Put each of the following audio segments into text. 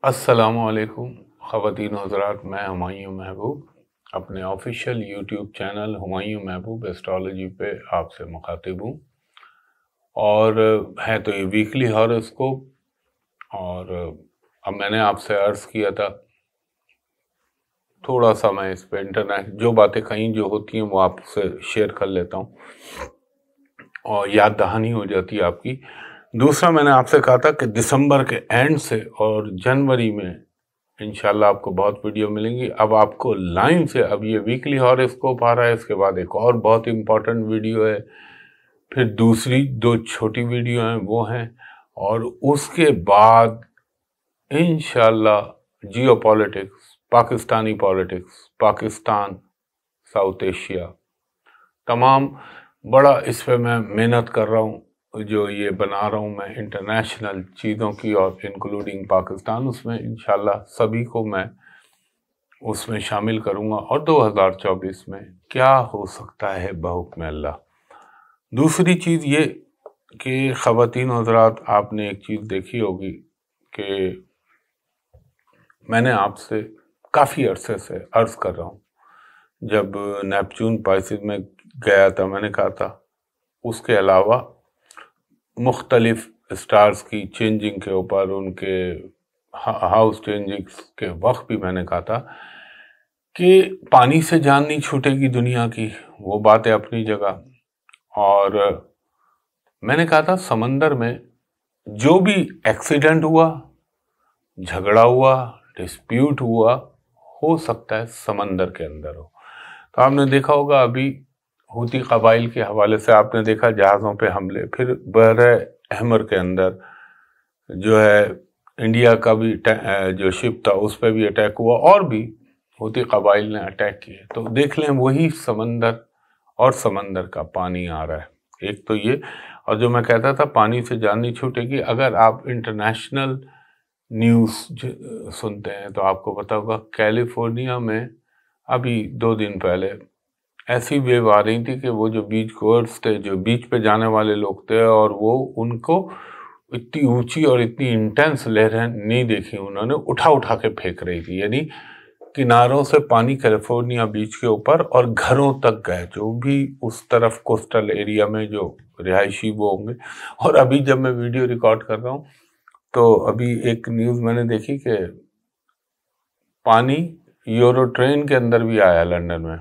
السلام علیکم خواتین و حضرات، میں ہمایوں محبوب اپنے آفیشیل یوٹیوب چینل ہمایوں محبوب ایسٹرالوجی پہ آپ سے مخاطب ہوں، اور ہے تو یہ ویکلی ہاروسکوپ. اور اب میں نے آپ سے عرض کیا تھا تھوڑا سا میں اس پہ انٹرنیٹ جو باتیں کہیں جو ہوتی ہیں وہ آپ سے شیئر کر لیتا ہوں اور یاد دہانی ہو جاتی ہے آپ کی. دوسرا میں نے آپ سے کہا تھا کہ دسمبر کے اینڈ سے اور جنوری میں انشاءاللہ آپ کو بہت ویڈیو ملیں گی. اب آپ کو لائن سے اب یہ ویکلی ہاروسکوپ آ رہا ہے، اس کے بعد ایک اور بہت امپورٹنٹ ویڈیو ہے، پھر دوسری دو چھوٹی ویڈیو ہیں وہ ہیں، اور اس کے بعد انشاءاللہ geopolitics, Pakistani politics, Pakistan, South Asia, تمام بڑا اس پہ میں محنت کر رہا ہوں. جو یہ بنا رہا ہوں میں انٹرنیشنل چیزوں کی اور انکلوڈنگ پاکستان، اس میں انشاءاللہ سبھی کو میں اس میں شامل کروں گا. اور 2024 میں کیا ہو سکتا ہے بحکم اللہ. دوسری چیز یہ کہ خواتین و حضرات، آپ نے ایک چیز دیکھی ہوگی کہ میں نے آپ سے کافی عرصے سے عرض کر رہا ہوں، جب نیپچون پائسز میں گیا تھا میں نے کہا تھا اس کے علاوہ مختلف سٹارز کی چینجنگ کے اوپر، ان کے ہاؤس چینجنگ کے وقت بھی میں نے کہا تھا کہ پانی سے جان نہیں چھوٹے گی دنیا کی، وہ بات ہے اپنی جگہ. اور میں نے کہا تھا سمندر میں جو بھی ایکسیڈنٹ ہوا، جھگڑا ہوا، ڈسپیوٹ ہوا، ہو سکتا ہے سمندر کے اندر ہو. تو آپ نے دیکھا ہوگا ابھی حوثی قبائل کے حوالے سے آپ نے دیکھا جہازوں پہ حملے، پھر بحر احمر کے اندر جو ہے انڈیا کا بھی جو شپ تھا اس پہ بھی اٹیک ہوا، اور بھی حوثی قبائل نے اٹیک کیے. تو دیکھ لیں وہی سمندر اور سمندر کا پانی آ رہا ہے. ایک تو یہ، اور جو میں کہتا تھا پانی سے جان نہیں چھوٹے گی، اگر آپ انٹرنیشنل نیوز سنتے ہیں تو آپ کو پتا ہوگا کیلیفورنیا میں ابھی 2 دن پہلے ایسی ویو آ رہی تھی کہ وہ جو بیچ گوئرز تھے، جو بیچ پہ جانے والے لوگ تھے، اور وہ ان کو اتنی اونچی اور اتنی انٹینس لہریں نہیں دیکھی، انہوں نے اٹھا کے پھینک رہی تھی. یعنی کناروں سے پانی کیلیفورنیا بیچ کے اوپر اور گھروں تک گئے، جو بھی اس طرف کوسٹل ایریا میں جو رہائشی وہ ہوں گے. اور ابھی جب میں ویڈیو ریکارڈ کر رہا ہوں تو ابھی ایک نیوز میں نے دیکھی کہ پانی یورو ٹرین کے اندر بھی آیا لنڈن میں.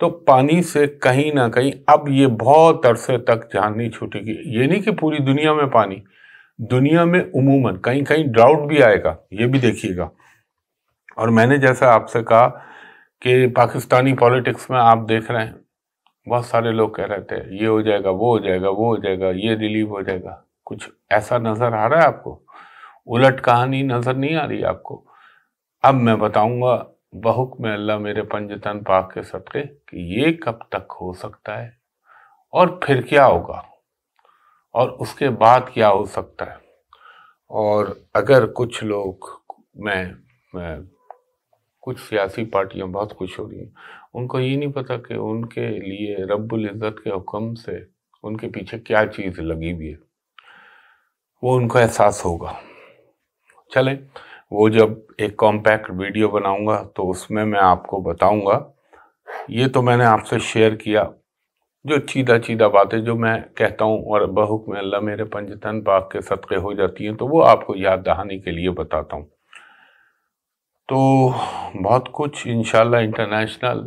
تو پانی سے کہیں نہ کہیں اب یہ بہت عرصے تک جان نہیں چھوٹے گی. یہ نہیں کہ پوری دنیا میں پانی، دنیا میں عموماً کہیں کہیں ڈراؤٹ بھی آئے گا، یہ بھی دیکھیے گا. اور میں نے جیسا آپ سے کہا کہ پاکستانی پالیٹکس میں آپ دیکھ رہے ہیں بہت سارے لوگ کہہ رہے تھے یہ ہو جائے گا، وہ ہو جائے گا، وہ ہو جائے گا، یہ ریلیو ہو جائے گا. کچھ ایسا نظر آ رہا ہے آپ کو؟ الٹ کہانی نظر نہیں آ رہی آپ کو؟ اب میں بتاؤں گا بحکم اللہ میرے پنجتن پاک کے صدقے کہ یہ کب تک ہو سکتا ہے، اور پھر کیا ہوگا، اور اس کے بعد کیا ہو سکتا ہے. اور اگر کچھ لوگ میں کچھ سیاسی پارٹیاں بہت خوش ہو رہی ہیں، ان کو یہ نہیں پتا کہ ان کے لیے رب العزت کے حکم سے ان کے پیچھے کیا چیز لگی ہوئی ہے، وہ ان کو احساس ہوگا. چلیں وہ جب ایک کمپیکٹ ویڈیو بناؤں گا تو اس میں آپ کو بتاؤں گا. یہ تو میں نے آپ سے شیئر کیا جو چیدہ باتیں جو میں کہتا ہوں اور بحکم اللہ میرے پنجتن پاک کے صدقے ہو جاتی ہیں، تو وہ آپ کو یاد دہانی کے لیے بتاتا ہوں. تو بہت کچھ انشاءاللہ انٹرنیشنل.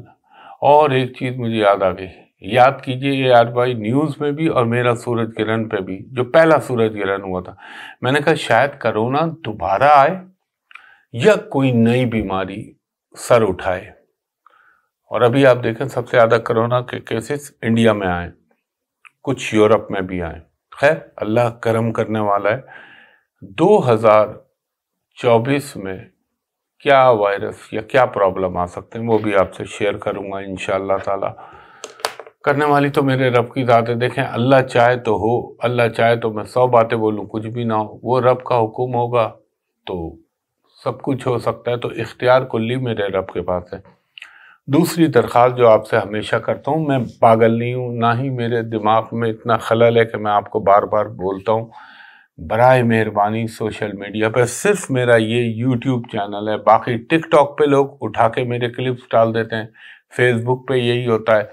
اور ایک چیز مجھے یاد آ گئی، یاد کیجئے یار بھائی، نیوز میں بھی اور میرا سورج گرہن پہ بھی، جو پہلا سورج گرہن ہوا تھا، میں نے کہا شاید کرونا دوبارہ آئے یا کوئی نئی بیماری سر اٹھائے. اور ابھی آپ دیکھیں سب سے زیادہ کرونا کے کیسز انڈیا میں آئے، کچھ یورپ میں بھی آئے. خیر اللہ کرم کرنے والا ہے. 2024 میں کیا وائرس یا کیا پرابلم آ سکتے ہیں وہ بھی آپ سے شیئر کروں گا انشاءاللہ تعالی. کرنے والی تو میرے رب کی ذات ہے. دیکھیں اللہ چاہے تو ہو، اللہ چاہے تو میں 100 باتیں بولوں کچھ بھی نہ ہو، وہ رب کا حکم ہوگا تو سب کچھ ہو سکتا ہے. تو اختیار کلی میرے رب کے پاس ہے. دوسری درخواست جو آپ سے ہمیشہ کرتا ہوں، میں پاگل نہیں ہوں، نہ ہی میرے دماغ میں اتنا خلل ہے کہ میں آپ کو بار بار بولتا ہوں. برائے مہربانی سوشل میڈیا پہ صرف میرا یہ یوٹیوب چینل ہے، باقی ٹک ٹاک پہ لوگ اٹھا کے میرے کلپس ڈال دیتے ہیں، فیس بک پہ یہی ہوتا ہے،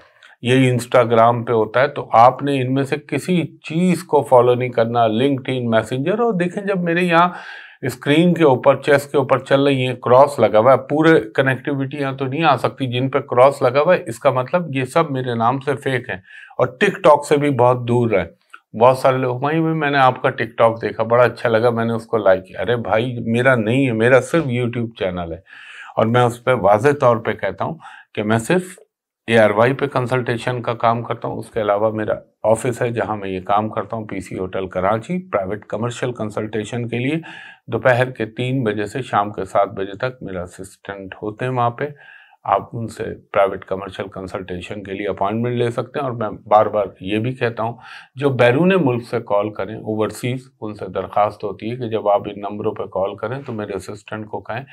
یہی انسٹاگرام پہ ہوتا ہے، تو آپ نے ان میں سے کسی چیز کو فالو نہیں کرنا۔ لنکڈ ان، میسنجر، اور دیکھیں جب میرے یہاں اسکرین کے اوپر، چیسٹ کے اوپر چل رہی ہیں، کراس لگا ہوا ہے، پورے کنیکٹیوٹیاں تو نہیں آ سکتی جن پہ کراس لگا ہوا ہے، اس کا مطلب یہ سب میرے نام سے فیک ہیں، اور ٹک ٹاک سے بھی بہت دور رہیں۔ بہت سارے لوگ، میں نے آپ کا ٹک ٹاک دیکھا، بڑا اچھا لگا، میں نے اس کو لائک کیا۔ ارے بھائی میرا نہیں ہے، میرا صرف یوٹیوب چینل ہے، اور میں اس پہ واضح طور پہ کہتا ہوں کہ میں صرف ARY پہ کنسلٹیشن کا کام کرتا ہوں، اس کے علاوہ میرا آفس ہے جہاں میں یہ کام کرتا ہوں، PC hotel Karachi, private commercial consultation کے لیے دوپہر کے 3 بجے سے شام کے 7 بجے تک میرا اسسٹنٹ ہوتے ہیں وہاں پہ۔ آپ ان سے پرائیویٹ کمرشل کنسلٹیشن کے لیے اپوائنٹمنٹ لے سکتے ہیں، اور میں بار بار یہ بھی کہتا ہوں جو بیرون ملک سے کال کریں، اوورسیز، ان سے درخواست ہوتی ہے کہ جب آپ ان نمبروں پہ کال کریں تو میرے اسسٹنٹ کو کہیں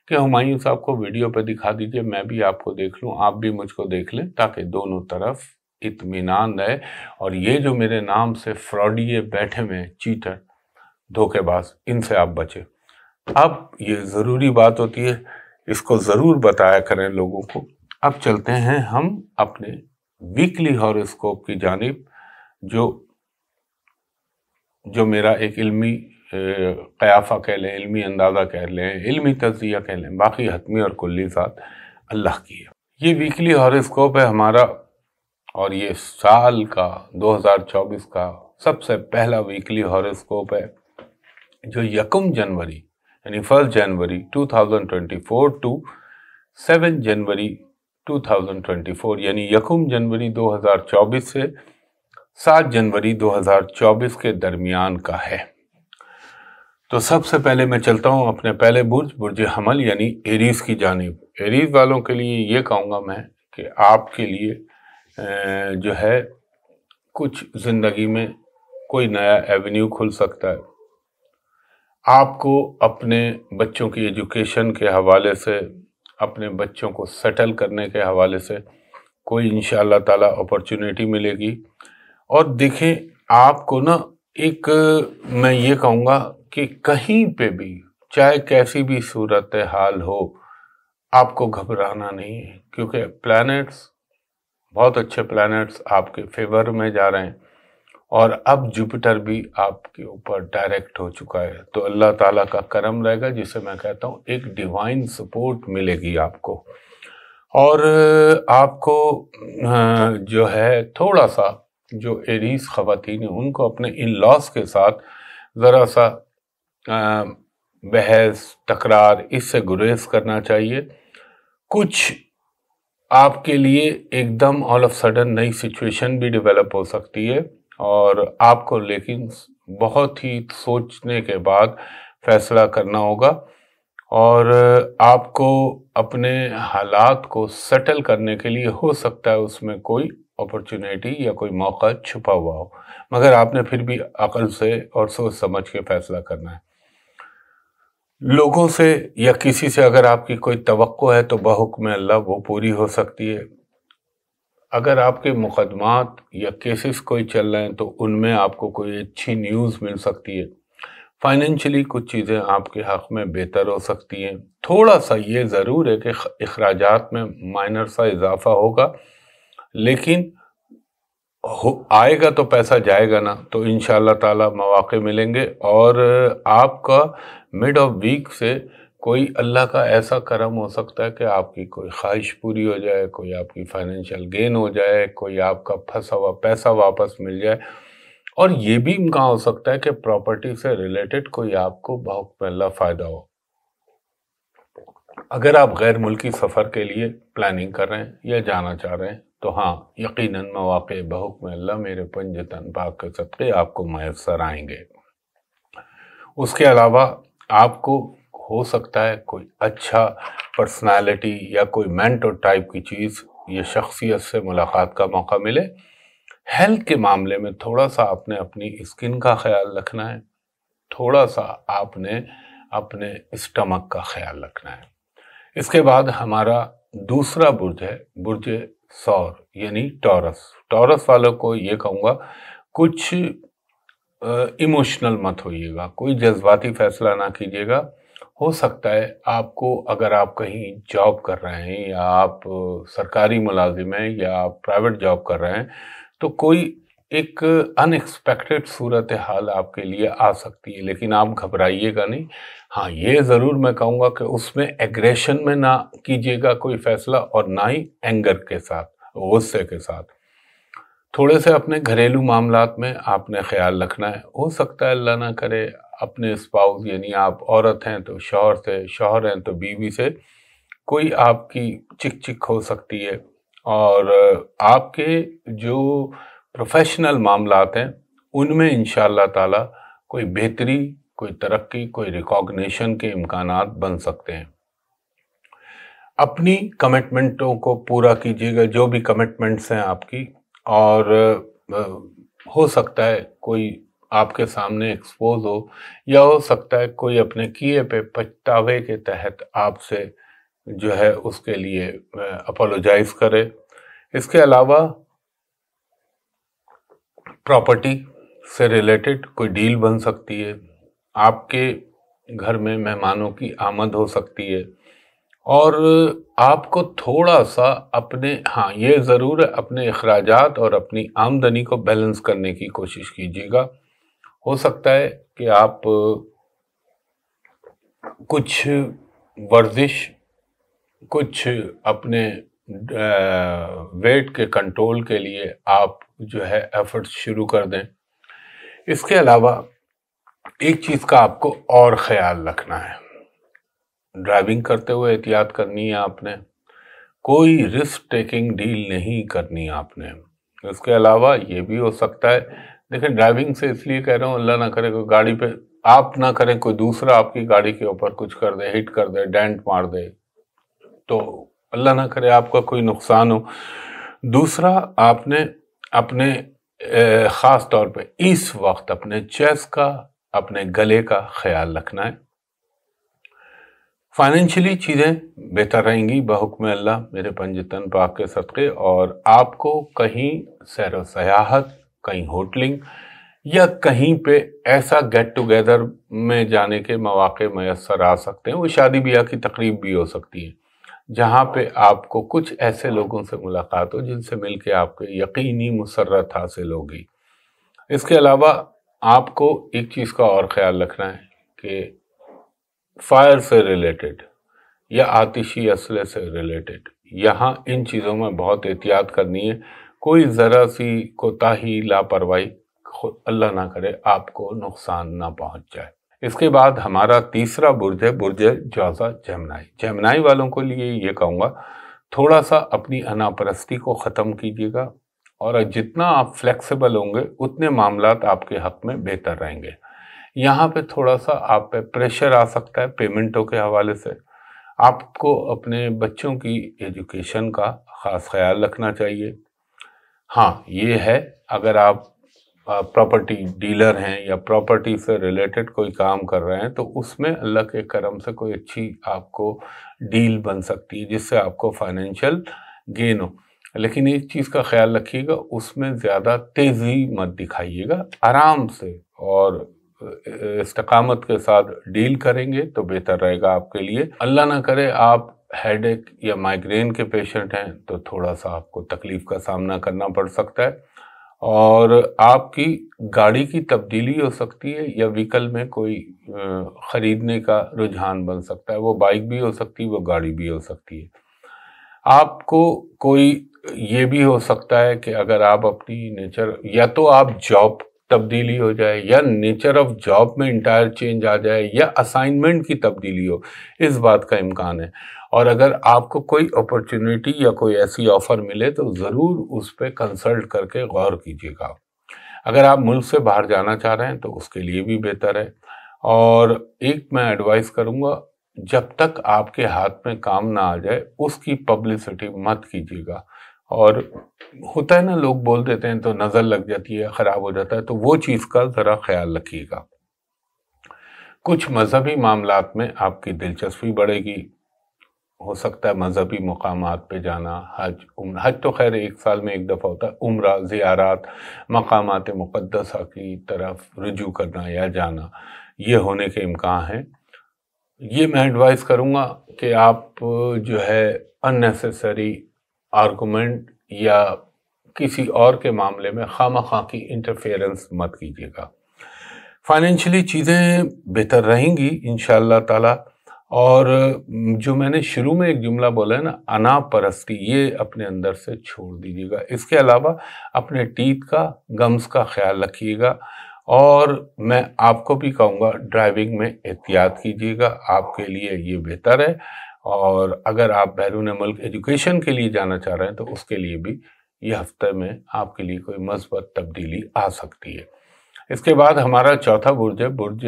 کہ ہمایوں صاحب کو ویڈیو پہ دکھا دیجئے، میں بھی آپ کو دیکھ لوں، آپ بھی مجھ کو دیکھ لیں، تاکہ دونوں طرف اطمینان رہے، اور یہ جو میرے نام سے فراڈیے بیٹھے ہوئے چیٹر، دھوکے باز، ان سے آپ بچیں۔ اب یہ ضروری بات ہوتی ہے، اس کو ضرور بتایا کریں لوگوں کو۔ اب چلتے ہیں ہم اپنے ویکلی ہاروسکوپ کی جانب، جو میرا ایک علمی قیافہ کہہ لیں، علمی اندازہ کہہ لیں، علمی تجزیہ کہہ لیں، باقی حتمی اور کلی ذات اللہ کی ہے۔ یہ ویکلی ہاروسکوپ ہے ہمارا، اور یہ سال کا 2024 کا سب سے پہلا ویکلی ہاروسکوپ ہے، جو 1 جنوری یعنی 1 جنوری 2024 ٹو 7 جنوری 2024 یعنی 1 جنوری 2024 سے 7 جنوری 2024 کے درمیان کا ہے۔ تو سب سے پہلے میں چلتا ہوں اپنے پہلے برج حمل یعنی ایریز کی جانب۔ ایریز والوں کے لیے یہ کہوں گا میں کہ آپ کے لیے جو ہے کچھ زندگی میں کوئی نیا ایونیو کھل سکتا ہے، آپ کو اپنے بچوں کی ایجوکیشن کے حوالے سے، اپنے بچوں کو سیٹل کرنے کے حوالے سے کوئی انشاءاللہ تعالی اپرچونیٹی ملے گی۔ اور دیکھیں آپ کو نا ایک میں یہ کہوں گا کہ کہیں پہ بھی چاہے کیسی بھی صورتحال ہو، آپ کو گھبرانا نہیں ہے، کیونکہ پلانٹس، بہت اچھے پلانٹس آپ کے فیور میں جا رہے ہیں، اور اب جوپیٹر بھی آپ کے اوپر ڈائریکٹ ہو چکا ہے، تو اللہ تعالیٰ کا کرم رہے گا، جسے میں کہتا ہوں ایک ڈیوائن سپورٹ ملے گی آپ کو۔ اور آپ کو جو ہے تھوڑا سا، جو ایریز خواتین ہیں ان کو اپنے ان لاس کے ساتھ ذرا سا بحث تکرار اس سے گریز کرنا چاہیے۔ کچھ آپ کے لیے ایک دم آل آف سڈن نئی سچویشن بھی ڈیولپ ہو سکتی ہے، اور آپ کو لیکن بہت ہی سوچنے کے بعد فیصلہ کرنا ہوگا، اور آپ کو اپنے حالات کو سیٹل کرنے کے لیے ہو سکتا ہے اس میں کوئی اپرچونیٹی یا کوئی موقع چھپا ہوا ہو، مگر آپ نے پھر بھی عقل سے اور سوچ سمجھ کے فیصلہ کرنا ہے۔ لوگوں سے یا کسی سے اگر آپ کی کوئی توقع ہے تو بحکم اللہ وہ پوری ہو سکتی ہے۔ اگر آپ کے مقدمات یا کیسز کوئی چل رہے ہیں تو ان میں آپ کو کوئی اچھی نیوز مل سکتی ہے۔ فائنینشلی کچھ چیزیں آپ کے حق میں بہتر ہو سکتی ہیں۔ تھوڑا سا یہ ضرور ہے کہ اخراجات میں مائنر سا اضافہ ہوگا، لیکن آئے گا تو پیسہ جائے گا نا، تو انشاءاللہ تعالی مواقع ملیں گے، اور آپ کا مڈ آف ویک سے کوئی اللہ کا ایسا کرم ہو سکتا ہے کہ آپ کی کوئی خواہش پوری ہو جائے، کوئی آپ کی فائنینشیل گین ہو جائے، کوئی آپ کا پھنسا ہوا پیسہ واپس مل جائے، اور یہ بھی امکان ہو سکتا ہے کہ پراپرٹی سے ریلیٹڈ کوئی آپ کو بحکم اللہ فائدہ ہو۔ اگر آپ غیر ملکی سفر کے لیے پلاننگ کر رہے ہیں یا جانا چاہ رہے ہیں تو ہاں یقیناً مواقع بحکم اللہ میرے پنجتن پاک کے صدقے آپ کو میسر آئیں گے۔ اس کے علاوہ آپ کو ہو سکتا ہے کوئی اچھا پرسنالٹی یا کوئی مینٹور ٹائپ کی چیز یا شخصیت سے ملاقات کا موقع ملے۔ ہیلتھ کے معاملے میں تھوڑا سا آپ نے اپنی اسکن کا خیال رکھنا ہے، تھوڑا سا آپ نے اپنے اسٹمک کا خیال رکھنا ہے۔ اس کے بعد ہمارا دوسرا برج ہے برج ثور یعنی ٹورس۔ ٹورس والوں کو یہ کہوں گا کچھ ایموشنل مت ہوئیے گا، کوئی جذباتی فیصلہ نہ کیجیے گا۔ ہو سکتا ہے آپ کو، اگر آپ کہیں جاب کر رہے ہیں یا آپ سرکاری ملازم ہیں یا آپ پرائیویٹ جاب کر رہے ہیں، تو کوئی ایک ان ایکسپیکٹڈ صورتحال آپ کے لیے آ سکتی ہے، لیکن آپ گھبرائیے گا نہیں۔ ہاں، یہ ضرور میں کہوں گا کہ اس میں ایگریشن میں نہ کیجیے گا کوئی فیصلہ، اور نہ ہی اینگر کے ساتھ، غصے کے ساتھ۔ تھوڑے سے اپنے گھریلو معاملات میں آپ نے خیال رکھنا ہے۔ ہو سکتا ہے اللہ نہ کرے اپنے اسپاؤس، یعنی آپ عورت ہیں تو شوہر سے، شوہر ہیں تو بیوی سے کوئی آپ کی چک چک ہو سکتی ہے، اور آپ کے جو پروفیشنل معاملات ہیں ان میں انشاءاللہ تعالی کوئی بہتری، کوئی ترقی، کوئی ریکاگنیشن کے امکانات بن سکتے ہیں۔ اپنی کمٹمنٹوں کو پورا کیجیے گا، جو بھی کمٹمنٹس ہیں آپ کی، اور ہو سکتا ہے کوئی آپ کے سامنے ایکسپوز ہو، یا ہو سکتا ہے کوئی اپنے کیے پہ پچھتاوے کے تحت آپ سے جو ہے اس کے لیے اپولوجائز کرے۔ اس کے علاوہ پراپرٹی سے ریلیٹڈ کوئی ڈیل بن سکتی ہے، آپ کے گھر میں مہمانوں کی آمد ہو سکتی ہے، اور آپ کو تھوڑا سا اپنے، ہاں یہ ضرور ہے، اپنے اخراجات اور اپنی آمدنی کو بیلنس کرنے کی کوشش کیجیے گا۔ ہو سکتا ہے کہ آپ کچھ ورزش، کچھ اپنے ویٹ کے کنٹرول کے لیے آپ جو ہے ایفرٹ شروع کر دیں۔ اس کے علاوہ ایک چیز کا آپ کو اور خیال رکھنا ہے، ڈرائیونگ کرتے ہوئے احتیاط کرنی ہے آپ نے، کوئی رسک ٹیکنگ ڈیل نہیں کرنی آپ نے۔ اس کے علاوہ یہ بھی ہو سکتا ہے، دیکھیں ڈرائیونگ سے اس لیے کہہ رہا ہوں، اللہ نہ کرے کوئی گاڑی پہ آپ نہ کریں، کوئی دوسرا آپ کی گاڑی کے اوپر کچھ کر دے، ہٹ کر دے، ڈینٹ مار دے، تو اللہ نہ کرے آپ کا کوئی نقصان ہو۔ دوسرا، آپ نے اپنے خاص طور پہ اس وقت اپنے چیسٹ کا، اپنے گلے کا خیال رکھنا ہے۔ فائنینشلی چیزیں بہتر رہیں گی بحکم اللہ، میرے پنجتن پاک کے صدقے، اور آپ کو کہیں سیر و سیاحت، کہیں ہوٹلنگ، یا کہیں پہ ایسا گیٹ ٹوگیدر میں جانے کے مواقع میسر آ سکتے ہیں، وہ شادی بیاہ کی تقریب بھی ہو سکتی ہے، جہاں پہ آپ کو کچھ ایسے لوگوں سے ملاقات ہو جن سے مل کے آپ کے یقینی مسرت حاصل ہوگی۔ اس کے علاوہ آپ کو ایک چیز کا اور خیال رکھنا ہے کہ فائر سے ریلیٹڈ یا آتشی اسلحے سے ریلیٹڈ، یہاں ان چیزوں میں بہت احتیاط کرنی ہے۔ کوئی ذرا سی کوتاہی، لاپرواہی، اللہ نہ کرے آپ کو نقصان نہ پہنچ جائے۔ اس کے بعد ہمارا تیسرا برج ہے برج جوزا جیمنائی۔ جیمنائی والوں کو لیے یہ کہوں گا، تھوڑا سا اپنی انا پرستی کو ختم کیجیے گا، اور جتنا آپ فلیکسیبل ہوں گے اتنے معاملات آپ کے حق میں بہتر رہیں گے۔ یہاں پہ تھوڑا سا آپ پہ پریشر آ سکتا ہے پیمنٹوں کے حوالے سے، آپ کو اپنے بچوں کی ایجوکیشن کا خاص خیال رکھنا چاہیے۔ ہاں یہ ہے، اگر آپ پراپرٹی ڈیلر ہیں یا پراپرٹی سے ریلیٹڈ کوئی کام کر رہے ہیں تو اس میں اللہ کے کرم سے کوئی اچھی آپ کو ڈیل بن سکتی ہے جس سے آپ کو فائنینشیل گین ہو، لیکن ایک چیز کا خیال رکھیے گا، اس میں زیادہ تیزی مت دکھائیے گا، آرام سے اور استقامت کے ساتھ ڈیل کریں گے تو بہتر رہے گا آپ کے لیے۔ اللہ نہ کرے آپ ہیڈ ایک یا مائیگرین کے پیشنٹ ہیں تو تھوڑا سا آپ کو تکلیف کا سامنا کرنا پڑ سکتا ہے، اور آپ کی گاڑی کی تبدیلی ہو سکتی ہے، یا وہیکل میں کوئی خریدنے کا رجحان بن سکتا ہے، وہ بائک بھی ہو سکتی ہے، وہ گاڑی بھی ہو سکتی ہے۔ آپ کو کوئی یہ بھی ہو سکتا ہے کہ اگر آپ اپنی نیچر، یا تو آپ جاب تبدیلی ہو جائے، یا نیچر آف جاب میں انٹائر چینج آ جائے، یا اسائنمنٹ کی تبدیلی ہو، اس بات کا امکان ہے۔ اور اگر آپ کو کوئی اپرچونٹی یا کوئی ایسی آفر ملے تو ضرور اس پہ کنسلٹ کر کے غور کیجیے گا۔ اگر آپ ملک سے باہر جانا چاہ رہے ہیں تو اس کے لیے بھی بہتر ہے، اور ایک میں ایڈوائز کروں گا، جب تک آپ کے ہاتھ میں کام نہ آ جائے اس کی پبلسٹی مت کیجیے گا۔ اور ہوتا ہے نا، لوگ بول دیتے ہیں تو نظر لگ جاتی ہے، خراب ہو جاتا ہے، تو وہ چیز کا ذرا خیال رکھیے گا۔ کچھ مذہبی معاملات میں آپ کی دلچسپی بڑھے گی، ہو سکتا ہے مذہبی مقامات پہ جانا، حج تو خیر 1 سال میں 1 دفعہ ہوتا ہے، عمرہ، زیارات، مقامات مقدسہ کی طرف رجوع کرنا یا جانا، یہ ہونے کے امکان ہیں۔ یہ میں ایڈوائز کروں گا کہ آپ جو ہے اننیسیسری آرگومنٹ یا کسی اور کے معاملے میں خواہ کی انٹرفیئرنس مت کیجیے گا۔ فائنینشلی چیزیں بہتر رہیں گی انشاءاللہ تعالی، اور جو میں نے شروع میں ایک جملہ بولا ہے نا، انا پرستی، یہ اپنے اندر سے چھوڑ دیجیے گا۔ اس کے علاوہ اپنے ٹیتھ کا، گمز کا خیال رکھیے گا، اور میں آپ کو بھی کہوں گا ڈرائیونگ میں احتیاط کیجیے گا، آپ کے لیے یہ بہتر ہے۔ اور اگر آپ بیرون ملک ایجوکیشن کے لیے جانا چاہ رہے ہیں تو اس کے لیے بھی یہ ہفتے میں آپ کے لیے کوئی مثبت تبدیلی آ سکتی ہے۔ اس کے بعد ہمارا چوتھا برج ہے برج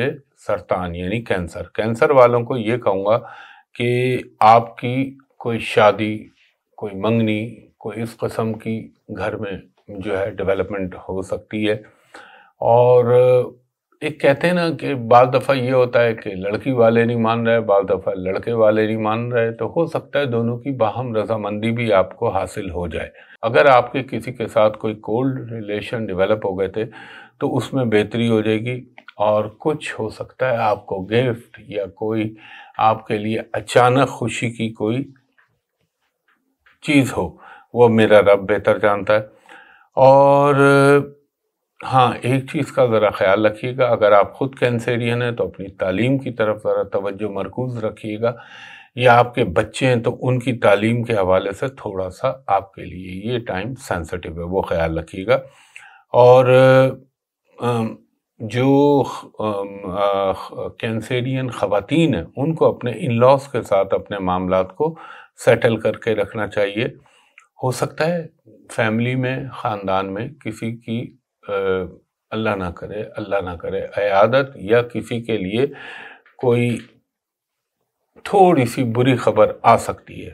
سرطان یعنی کینسر۔ کینسر والوں کو یہ کہوں گا کہ آپ کی کوئی شادی، کوئی منگنی، کوئی اس قسم کی گھر میں جو ہے ڈیولپمنٹ ہو سکتی ہے۔ اور ایک کہتے ہیں نا کہ بعض دفعہ یہ ہوتا ہے کہ لڑکی والے نہیں مان رہے، بعض دفعہ لڑکے والے نہیں مان رہے، تو ہو سکتا ہے دونوں کی باہم رضامندی بھی آپ کو حاصل ہو جائے۔ اگر آپ کے کسی کے ساتھ کوئی کولڈ ریلیشن ڈیولپ ہو گئے تھے تو اس میں بہتری ہو جائے گی، اور کچھ ہو سکتا ہے آپ کو گفٹ یا کوئی آپ کے لیے اچانک خوشی کی کوئی چیز ہو، وہ میرا رب بہتر جانتا ہے۔ اور ہاں، ایک چیز کا ذرا خیال رکھیے گا، اگر آپ خود کینسیرین ہیں تو اپنی تعلیم کی طرف ذرا توجہ مرکوز رکھیے گا، یا آپ کے بچے ہیں تو ان کی تعلیم کے حوالے سے تھوڑا سا آپ کے لیے یہ ٹائم سینسٹیو ہے، وہ خیال رکھیے گا۔ اور جو کینسیرین خواتین ہیں ان کو اپنے ان لاز کے ساتھ اپنے معاملات کو سیٹل کر کے رکھنا چاہیے۔ ہو سکتا ہے فیملی میں، خاندان میں کسی کی اللہ نہ کرے عیادت یا کسی کے لیے کوئی تھوڑی سی بری خبر آ سکتی ہے،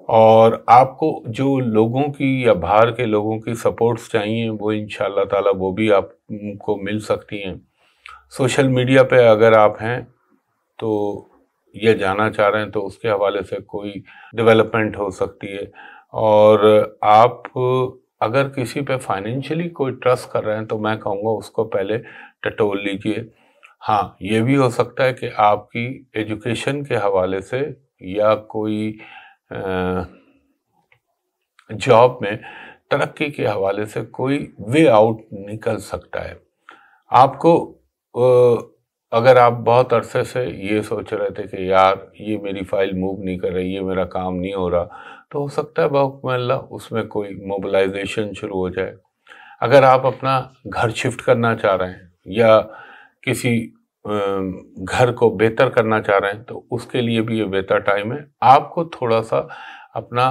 اور آپ کو جو لوگوں کی یا باہر کے لوگوں کی سپورٹس چاہیے وہ انشاءاللہ تعالی وہ بھی آپ کو مل سکتی ہیں۔ سوشل میڈیا پہ اگر آپ ہیں تو یہ جانا چاہ رہے ہیں تو اس کے حوالے سے کوئی ڈیولپمنٹ ہو سکتی ہے۔ اور آپ اگر کسی پہ فائنینشلی کوئی ٹرسٹ کر رہے ہیں تو میں کہوں گا اس کو پہلے ٹٹول لیجئے۔ ہاں، یہ بھی ہو سکتا ہے کہ آپ کی ایجوکیشن کے حوالے سے یا کوئی جاب میں ترقی کے حوالے سے کوئی وے آؤٹ نکل سکتا ہے۔ آپ کو اگر آپ بہت عرصے سے یہ سوچ رہے تھے کہ یار یہ میری فائل موو نہیں کر رہی، یہ میرا کام نہیں ہو رہا، تو ہو سکتا ہے بحکم اللہ اس میں کوئی موبلائزیشن شروع ہو جائے۔ اگر آپ اپنا گھر شفٹ کرنا چاہ رہے ہیں یا کسی گھر کو بہتر کرنا چاہ رہے ہیں تو اس کے لیے بھی یہ بہتر ٹائم ہے۔ آپ کو تھوڑا سا اپنا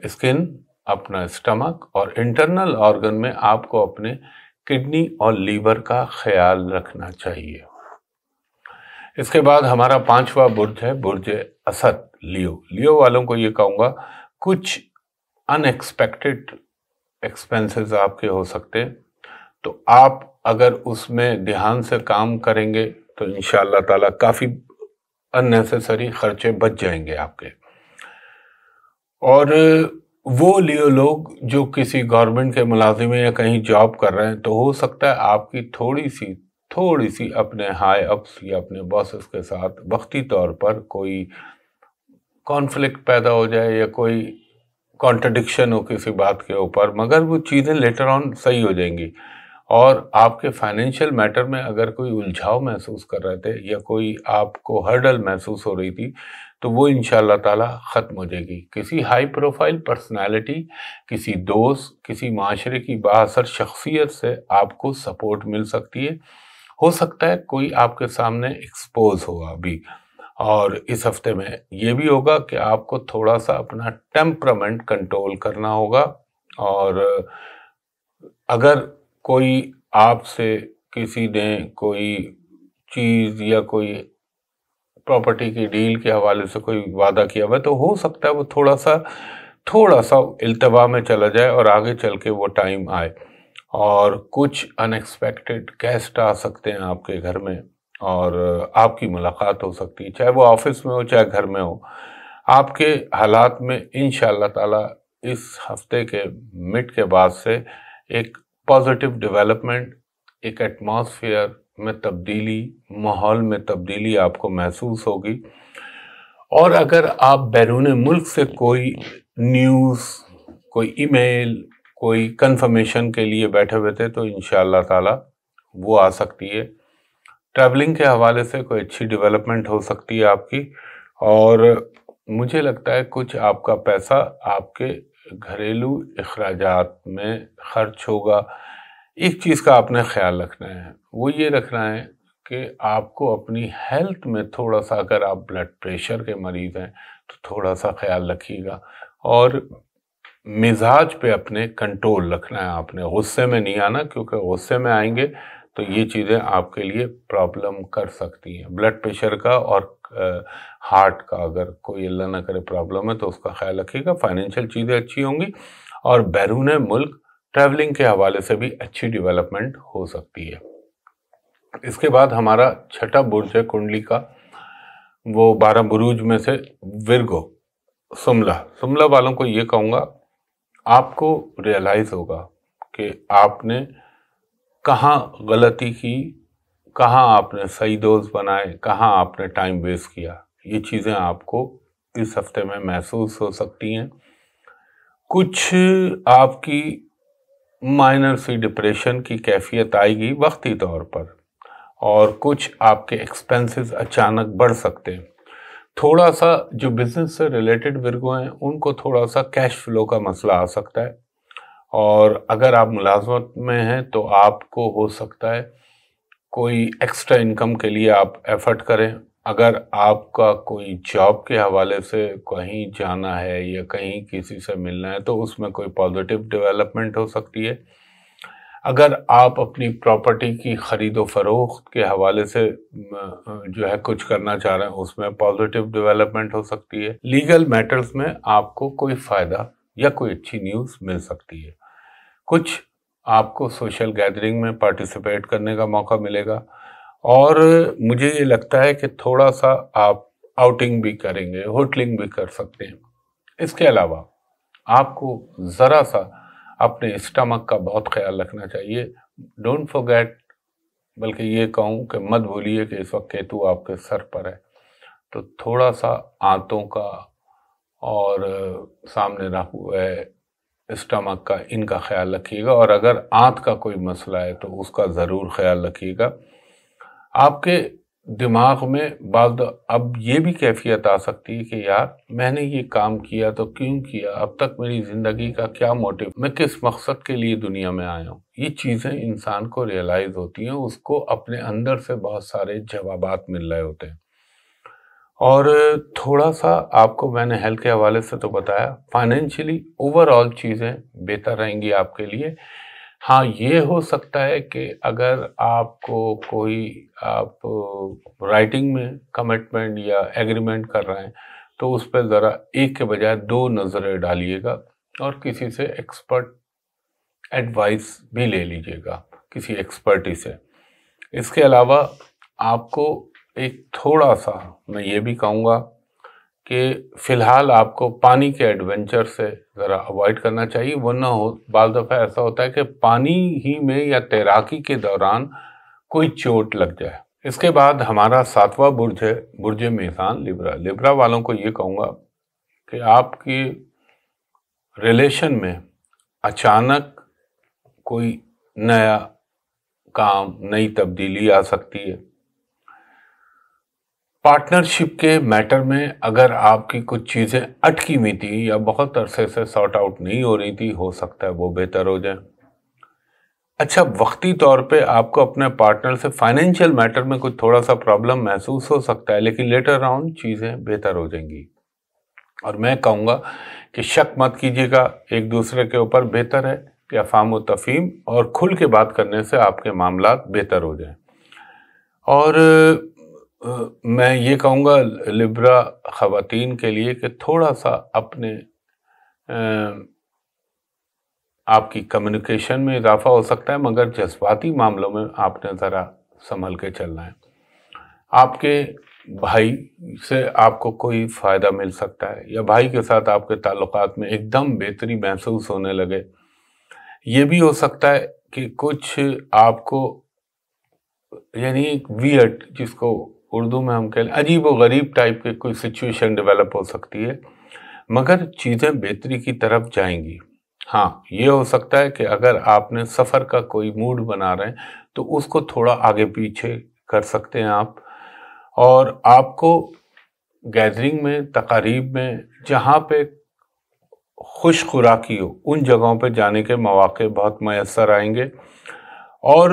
اسکن، اپنا اسٹمک اور انٹرنل آرگن میں آپ کو اپنے کڈنی اور لیور کا خیال رکھنا چاہیے۔ اس کے بعد ہمارا 5واں برج ہے برج اسد لیو۔ لیو والوں کو یہ کہوں گا کچھ ان ایکسپیکٹڈ ایکسپینسز آپ کے ہو سکتے ہیں، تو آپ اگر اس میں دھیان سے کام کریں گے تو انشاءاللہ تعالی کافی اننیسیسری خرچے بچ جائیں گے آپ کے۔ اور وہ لیو لوگ جو کسی گورنمنٹ کے ملازم یا کہیں جاب کر رہے ہیں تو ہو سکتا ہے آپ کی تھوڑی سی اپنے ہائی اپس یا اپنے باسز کے ساتھ وقتی طور پر کوئی کانفلکٹ پیدا ہو جائے یا کوئی کانٹرڈکشن ہو کسی بات کے اوپر، مگر وہ چیزیں لیٹر آن صحیح ہو جائیں گی۔ اور آپ کے فائنینشیل میٹر میں اگر کوئی الجھاؤ محسوس کر رہے تھے یا کوئی آپ کو ہرڈل محسوس ہو رہی تھی تو وہ انشاءاللہ تعالی ختم ہو جائے گی۔ کسی ہائی پروفائل پرسنالٹی، کسی دوست، کسی معاشرے کی بااثر شخصیت سے آپ کو سپورٹ مل سکتی ہے۔ ہو سکتا ہے کوئی آپ کے سامنے ایکسپوز ہوا ابھی، اور اس ہفتے میں یہ بھی ہوگا کہ آپ کو تھوڑا سا اپنا ٹیمپرامنٹ کنٹرول کرنا ہوگا۔ اور اگر کوئی آپ سے کسی نے کوئی چیز یا کوئی پراپرٹی کی ڈیل کے حوالے سے کوئی وعدہ کیا ہوا ہے تو ہو سکتا ہے وہ تھوڑا سا التوا میں چلا جائے اور آگے چل کے وہ ٹائم آئے، اور کچھ ان ایکسپیکٹڈ گیسٹ آ سکتے ہیں آپ کے گھر میں، اور آپ کی ملاقات ہو سکتی ہے، چاہے وہ آفس میں ہو چاہے گھر میں ہو۔ آپ کے حالات میں انشاءاللہ تعالی اس ہفتے کے مڈ کے بعد سے ایک پازیٹیو ڈیولپمنٹ، ایک ایٹماسفیئر میں تبدیلی، ماحول میں تبدیلی آپ کو محسوس ہوگی۔ اور اگر آپ بیرون ملک سے کوئی نیوز، کوئی ای میل، کوئی کنفرمیشن کے لیے بیٹھے ہوئے تھے تو انشاءاللہ تعالی وہ آ سکتی ہے۔ ٹریولنگ کے حوالے سے کوئی اچھی ڈیولپمنٹ ہو سکتی ہے آپ کی، اور مجھے لگتا ہے کچھ آپ کا پیسہ آپ کے گھریلو اخراجات میں خرچ ہوگا۔ ایک چیز کا آپ نے خیال رکھنا ہے، وہ یہ رکھنا ہے کہ آپ کو اپنی ہیلتھ میں تھوڑا سا، اگر آپ بلڈ پریشر کے مریض ہیں تو تھوڑا سا خیال رکھیے گا، اور مزاج پہ اپنے کنٹرول رکھنا ہے۔ آپ نے غصے میں نہیں آنا، کیونکہ غصے میں آئیں گے تو یہ چیزیں آپ کے لیے پرابلم کر سکتی ہیں۔ بلڈ پریشر کا اور ہارٹ کا اگر کوئی اللہ نہ کرے پرابلم ہے تو اس کا خیال رکھیے گا۔ فائنینشیل چیزیں اچھی ہوں گی، اور بیرون ملک ٹریولنگ کے حوالے سے بھی اچھی ڈیولپمنٹ ہو سکتی ہے۔ اس کے بعد ہمارا چھٹا برج ہے کنڈلی کا، وہ 12 بروج میں سے ورگو، سملہ والوں کو یہ کہوں گا، آپ کو ریئلائز ہوگا کہ آپ نے کہاں غلطی کی، کہاں آپ نے صحیح دوست بنائے، کہاں آپ نے ٹائم ویسٹ کیا۔ یہ چیزیں آپ کو اس ہفتے میں محسوس ہو سکتی ہیں۔ کچھ آپ کی مائنر سی ڈپریشن کی کیفیت آئے گی وقتی طور پر، اور کچھ آپ کے ایکسپینسز اچانک بڑھ سکتے ہیں۔ تھوڑا سا جو بزنس سے ریلیٹڈ ورگو ہیں ان کو تھوڑا سا کیش فلو کا مسئلہ آ سکتا ہے، اور اگر آپ ملازمت میں ہیں تو آپ کو ہو سکتا ہے کوئی ایکسٹرا انکم کے لیے آپ ایفرٹ کریں۔ اگر آپ کا کوئی جاب کے حوالے سے کہیں جانا ہے یا کہیں کسی سے ملنا ہے تو اس میں کوئی پازیٹیو ڈیولپمنٹ ہو سکتی ہے۔ اگر آپ اپنی پراپرٹی کی خرید و فروخت کے حوالے سے جو ہے کچھ کرنا چاہ رہے ہیں اس میں پازیٹیو ڈیولپمنٹ ہو سکتی ہے۔ لیگل میٹرز میں آپ کو کوئی فائدہ یا کوئی اچھی نیوز مل سکتی ہے۔ کچھ آپ کو سوشل گیدرنگ میں پارٹیسپیٹ کرنے کا موقع ملے گا، اور مجھے یہ لگتا ہے کہ تھوڑا سا آپ آؤٹنگ بھی کریں گے، ہوٹلنگ بھی کر سکتے ہیں۔ اس کے علاوہ آپ کو ذرا سا اپنے اسٹمک کا بہت خیال رکھنا چاہیے۔ ڈونٹ فورگیٹ، بلکہ یہ کہوں کہ مت بھولیے کہ اس وقت کیتو آپ کے سر پر ہے، تو تھوڑا سا آنتوں کا اور سامنے راہو ہے اسٹمک کا، ان کا خیال رکھیے گا، اور اگر آنت کا کوئی مسئلہ ہے تو اس کا ضرور خیال رکھیے گا۔ آپ کے دماغ میں بعض اب یہ بھی کیفیت آ سکتی ہے کہ یار میں نے یہ کام کیا تو کیوں کیا، اب تک میری زندگی کا کیا موٹیو، میں کس مقصد کے لیے دنیا میں آیا ہوں۔ یہ چیزیں انسان کو ریئلائز ہوتی ہیں، اس کو اپنے اندر سے بہت سارے جوابات مل رہے ہوتے ہیں۔ اور تھوڑا سا آپ کو میں نے ہیلتھ کے حوالے سے تو بتایا، فائنینشلی اوور آل چیزیں بہتر رہیں گی آپ کے لیے۔ ہاں یہ ہو سکتا ہے کہ اگر آپ کو کوئی آپ رائٹنگ میں کمٹمنٹ یا ایگریمنٹ کر رہے ہیں تو اس پہ ذرا ایک کے بجائے 2 نظریں ڈالیے گا، اور کسی سے ایکسپرٹ ایڈوائس بھی لے لیجئے گا، کسی ایکسپرٹی سے۔ اس کے علاوہ آپ کو ایک تھوڑا سا میں یہ بھی کہوں گا کہ فی الحال آپ کو پانی کے ایڈونچر سے ذرا اوائڈ کرنا چاہیے، ورنہ بعض دفعہ ایسا ہوتا ہے کہ پانی ہی میں یا تیراکی کے دوران کوئی چوٹ لگ جائے۔ اس کے بعد ہمارا 7واں برج ہے برج میزان، لبرا والوں کو یہ کہوں گا کہ آپ کی ریلیشن میں اچانک کوئی نیا کام، نئی تبدیلی آ سکتی ہے۔ پارٹنرشپ کے میٹر میں اگر آپ کی کچھ چیزیں اٹکی ہوئی تھی یا بہت عرصے سے سارٹ آؤٹ نہیں ہو رہی تھی، ہو سکتا ہے وہ بہتر ہو جائیں۔ اچھا، وقتی طور پہ آپ کو اپنے پارٹنر سے فائنینشیل میٹر میں کچھ تھوڑا سا پرابلم محسوس ہو سکتا ہے، لیکن لیٹر آن چیزیں بہتر ہو جائیں گی۔ اور میں کہوں گا کہ شک مت کیجیے گا، ایک دوسرے کے اوپر بہتر ہے کہ افہام و تفہیم اور کھل کے بات کرنے سے آپ کے معاملات بہتر ہو جائیں۔ اور میں یہ کہوں گا لبرا خواتین کے لیے کہ تھوڑا سا اپنے آپ کی کمیونیکیشن میں اضافہ ہو سکتا ہے، مگر جذباتی معاملوں میں آپ نے ذرا سنبھل کے چلنا ہے۔ آپ کے بھائی سے آپ کو کوئی فائدہ مل سکتا ہے، یا بھائی کے ساتھ آپ کے تعلقات میں ایک دم بہتری محسوس ہونے لگے۔ یہ بھی ہو سکتا ہے کہ کچھ آپ کو یعنی ایک ویئرڈ، جس کو اردو میں ہم کہہ لیں عجیب و غریب ٹائپ کے کوئی سچویشن ڈیولپ ہو سکتی ہے، مگر چیزیں بہتری کی طرف جائیں گی۔ ہاں، یہ ہو سکتا ہے کہ اگر آپ نے سفر کا کوئی موڈ بنا رہے ہیں تو اس کو تھوڑا آگے پیچھے کر سکتے ہیں آپ، اور آپ کو گیدرنگ میں، تقاریب میں، جہاں پہ خوش خوراکی ہو ان جگہوں پہ جانے کے مواقع بہت میسر آئیں گے، اور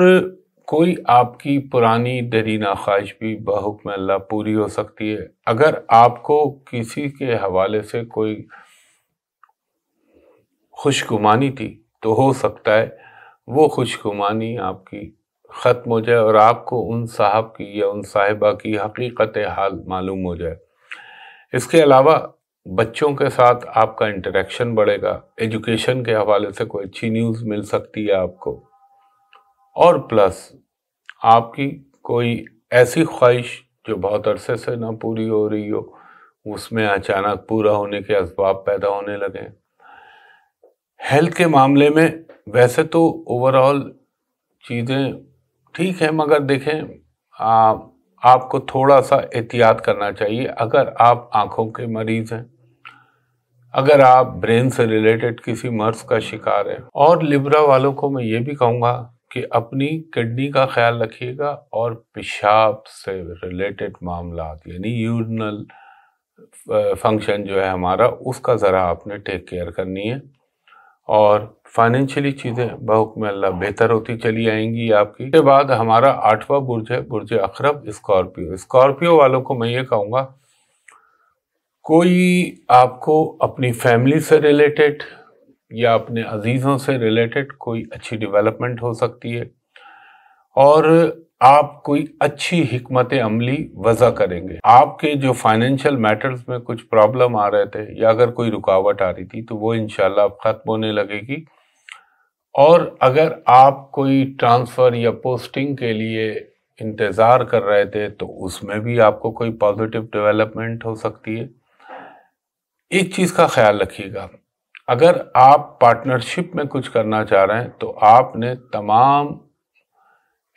کوئی آپ کی پرانی دیرینہ خواہش بھی بحکم اللہ پوری ہو سکتی ہے۔ اگر آپ کو کسی کے حوالے سے کوئی خوش گمانی تھی تو ہو سکتا ہے وہ خوش گمانی آپ کی ختم ہو جائے اور آپ کو ان صاحب کی یا ان صاحبہ کی حقیقت حال معلوم ہو جائے۔ اس کے علاوہ بچوں کے ساتھ آپ کا انٹریکشن بڑھے گا، ایجوکیشن کے حوالے سے کوئی اچھی نیوز مل سکتی ہے آپ کو، اور پلس آپ کی کوئی ایسی خواہش جو بہت عرصے سے نہ پوری ہو رہی ہو، اس میں اچانک پورا ہونے کے اسباب پیدا ہونے لگیں۔ ہیلتھ کے معاملے میں ویسے تو اوورآل چیزیں ٹھیک ہیں، مگر دیکھیں آپ کو تھوڑا سا احتیاط کرنا چاہیے۔ اگر آپ آنکھوں کے مریض ہیں، اگر آپ برین سے ریلیٹڈ کسی مرض کا شکار ہیں، اور لیبرا والوں کو میں یہ بھی کہوں گا کہ اپنی کڈنی کا خیال رکھیے گا، اور پیشاب سے ریلیٹڈ معاملات یعنی یورینل فنکشن جو ہے ہمارا، اس کا ذرا آپ نے ٹیک کیئر کرنی ہے، اور فائنینشلی چیزیں بحکم اللہ بہتر ہوتی چلی آئیں گی آپ کی۔ اس کے بعد ہمارا 8واں برج ہے برج عقرب، اسکارپیو۔ اسکارپیو والوں کو میں یہ کہوں گا کوئی آپ کو اپنی فیملی سے ریلیٹڈ یا اپنے عزیزوں سے ریلیٹڈ کوئی اچھی ڈیولپمنٹ ہو سکتی ہے، اور آپ کوئی اچھی حکمت عملی وضع کریں گے۔ آپ کے جو فائنینشیل میٹرز میں کچھ پرابلم آ رہے تھے یا اگر کوئی رکاوٹ آ رہی تھی تو وہ انشاءاللہ اب ختم ہونے لگے گی، اور اگر آپ کوئی ٹرانسفر یا پوسٹنگ کے لیے انتظار کر رہے تھے تو اس میں بھی آپ کو کوئی پازیٹیو ڈیولپمنٹ ہو سکتی ہے۔ ایک چیز کا خیال رکھیے گا، اگر آپ پارٹنرشپ میں کچھ کرنا چاہ رہے ہیں تو آپ نے تمام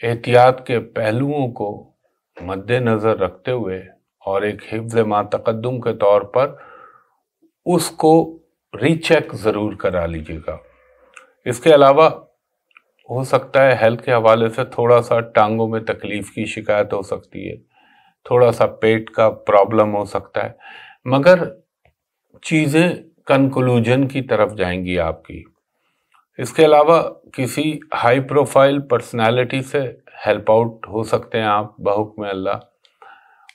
احتیاط کے پہلوؤں کو مد نظر رکھتے ہوئے اور ایک حفظ ما تقدم کے طور پر اس کو ری چیک ضرور کرا لیجیے گا۔ اس کے علاوہ ہو سکتا ہے ہیلتھ کے حوالے سے تھوڑا سا ٹانگوں میں تکلیف کی شکایت ہو سکتی ہے، تھوڑا سا پیٹ کا پرابلم ہو سکتا ہے، مگر چیزیں کنکلوژن کی طرف جائیں گی آپ کی۔ اس کے علاوہ کسی ہائی پروفائل پرسنالٹی سے ہیلپ آؤٹ ہو سکتے ہیں آپ بحکم اللہ،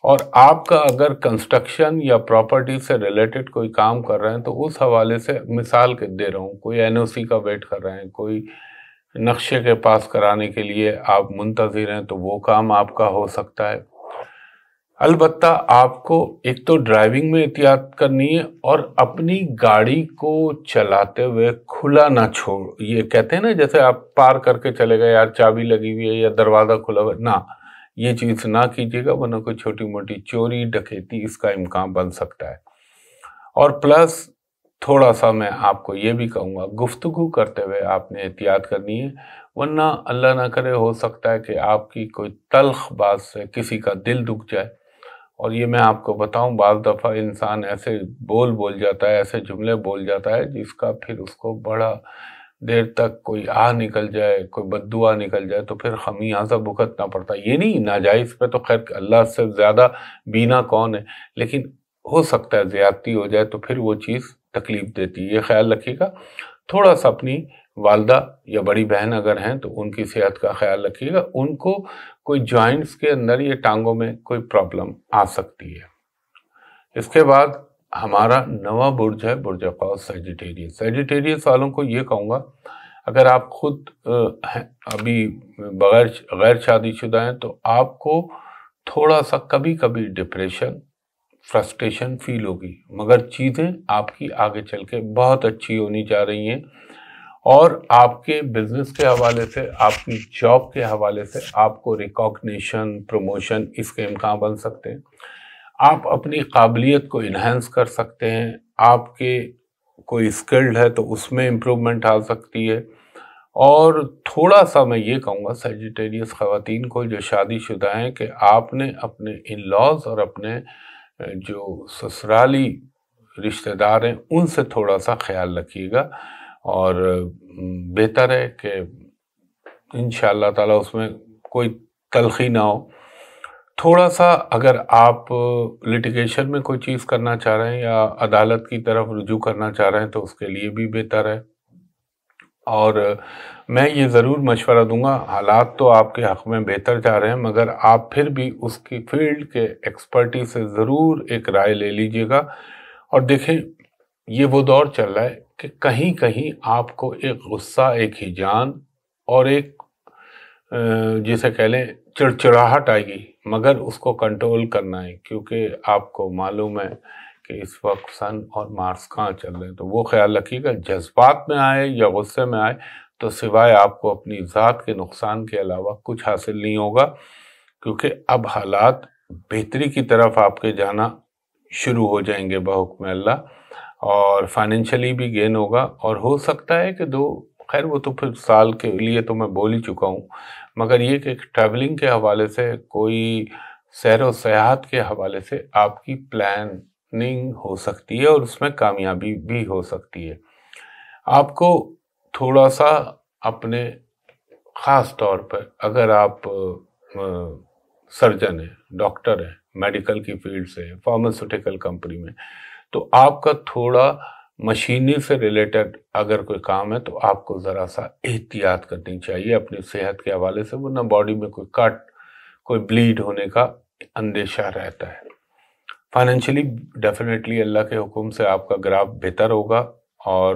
اور آپ کا اگر کنسٹرکشن یا پراپرٹی سے ریلیٹڈ کوئی کام کر رہے ہیں تو اس حوالے سے مثال کے دے رہا ہوں، کوئی NOC کا ویٹ کر رہے ہیں، کوئی نقشے کے پاس کرانے کے لیے آپ منتظر ہیں تو وہ کام آپ کا ہو سکتا ہے۔ البتہ آپ کو ایک تو ڈرائیونگ میں احتیاط کرنی ہے، اور اپنی گاڑی کو چلاتے ہوئے کھلا نہ چھوڑ، یہ کہتے ہیں نا جیسے آپ پار کر کے چلے گئے، یار چابی لگی ہوئی ہے یا دروازہ کھلا ہوا ہے، نہ یہ چیز نہ کیجیے گا، ورنہ کوئی چھوٹی موٹی چوری ڈکیتی اس کا امکان بن سکتا ہے۔ اور پلس تھوڑا سا میں آپ کو یہ بھی کہوں گا گفتگو کرتے ہوئے آپ نے احتیاط کرنی ہے، ورنہ اللہ نہ کرے ہو سکتا ہے کہ آپ کی کوئی تلخ بات سے کسی کا دل دکھ جائے۔ اور یہ میں آپ کو بتاؤں بعض دفعہ انسان ایسے بول جاتا ہے، ایسے جملے بول جاتا ہے جس کا پھر اس کو بڑا دیر تک کوئی نکل جائے، کوئی بد دعا نکل جائے تو پھر خمیازہ بھگتنا پڑتا ہے۔ یہ نہیں ناجائز پہ تو خیر اللہ سے زیادہ بینا کون ہے، لیکن ہو سکتا ہے زیادتی ہو جائے تو پھر وہ چیز تکلیف دیتی ہے، یہ خیال رکھیے گا۔ تھوڑا سا اپنی والدہ یا بڑی بہن اگر ہیں تو ان کی صحت کا خیال رکھیے گا، ان کو کوئی جوائنٹس کے اندر یا ٹانگوں میں کوئی پرابلم آ سکتی ہے۔ اس کے بعد ہمارا 9واں برج ہے برج قوس سیجیٹیریس۔ سیجیٹیریس والوں کو یہ کہوں گا اگر آپ خود ابھی غیر شادی شدہ ہیں تو آپ کو تھوڑا سا کبھی کبھی ڈپریشن، فرسٹریشن فیل ہوگی، مگر چیزیں آپ کی آگے چل کے بہت اچھی ہونی جا رہی ہیں، اور آپ کے بزنس کے حوالے سے، آپ کی جاب کے حوالے سے آپ کو ریکاگنیشن، پروموشن اس کے امکان بن سکتے ہیں۔ آپ اپنی قابلیت کو انہینس کر سکتے ہیں، آپ کے کوئی اسکلڈ ہے تو اس میں امپروومنٹ آ سکتی ہے۔ اور تھوڑا سا میں یہ کہوں گا سیجیٹیریس خواتین کو جو شادی شدہ ہیں کہ آپ نے اپنے ان لاز اور اپنے جو سسرالی رشتہ دار ہیں ان سے تھوڑا سا خیال رکھیے گا، اور بہتر ہے کہ انشاءاللہ تعالیٰ اس میں کوئی تلخی نہ ہو۔ تھوڑا سا اگر آپ لیٹیگیشن میں کوئی چیز کرنا چاہ رہے ہیں یا عدالت کی طرف رجوع کرنا چاہ رہے ہیں تو اس کے لیے بھی بہتر ہے۔ اور میں یہ ضرور مشورہ دوں گا، حالات تو آپ کے حق میں بہتر جا رہے ہیں، مگر آپ پھر بھی اس کی فیلڈ کے ایکسپرٹی سے ضرور ایک رائے لے لیجئے گا۔ اور دیکھیں یہ وہ دور چل رہا ہے کہ کہیں کہیں آپ کو ایک غصہ، ایک ہیجان اور ایک جسے کہہ لیں چڑچڑاہٹ آئے گی، مگر اس کو کنٹرول کرنا ہے، کیونکہ آپ کو معلوم ہے کہ اس وقت سن اور مارس کہاں چل رہے ہیں۔ تو وہ خیال رکھیے گا، جذبات میں آئے یا غصے میں آئے تو سوائے آپ کو اپنی ذات کے نقصان کے علاوہ کچھ حاصل نہیں ہوگا، کیونکہ اب حالات بہتری کی طرف آپ کے جانا شروع ہو جائیں گے بحکم اللہ، اور فائنینشلی بھی گین ہوگا۔ اور ہو سکتا ہے کہ خیر وہ تو پھر سال کے لیے تو میں بول ہی چکا ہوں، مگر یہ کہ ٹریولنگ کے حوالے سے، کوئی سیر و سیاحت کے حوالے سے آپ کی پلاننگ ہو سکتی ہے اور اس میں کامیابی بھی ہو سکتی ہے۔ آپ کو تھوڑا سا اپنے خاص طور پر اگر آپ سرجن ہیں، ڈاکٹر ہیں، میڈیکل کی فیلڈ سے، فارماسیوٹیکل کمپنی میں، تو آپ کا تھوڑا مشینری سے ریلیٹڈ اگر کوئی کام ہے تو آپ کو ذرا سا احتیاط کرنی چاہیے اپنی صحت کے حوالے سے، ورنہ باڈی میں کوئی کٹ، کوئی بلیڈ ہونے کا اندیشہ رہتا ہے۔ فائنینشلی ڈیفینیٹلی اللہ کے حکم سے آپ کا گراف بہتر ہوگا، اور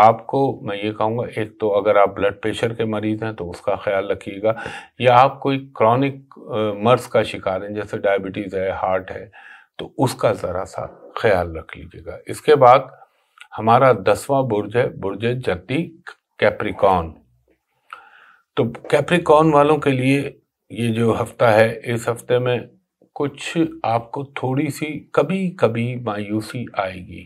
آپ کو میں یہ کہوں گا، ایک تو اگر آپ بلڈ پریشر کے مریض ہیں تو اس کا خیال رکھیے گا، یا آپ کوئی کرونک مرض کا شکار ہیں جیسے ڈائبٹیز ہے، ہارٹ ہے، تو اس کا ذرا سا خیال رکھ لیجیے گا۔ اس کے بعد ہمارا 10واں برج ہے برج جدی کیپریکون۔ تو کیپریکون والوں کے لیے یہ جو ہفتہ ہے، اس ہفتے میں کچھ آپ کو تھوڑی سی کبھی کبھی مایوسی آئے گی،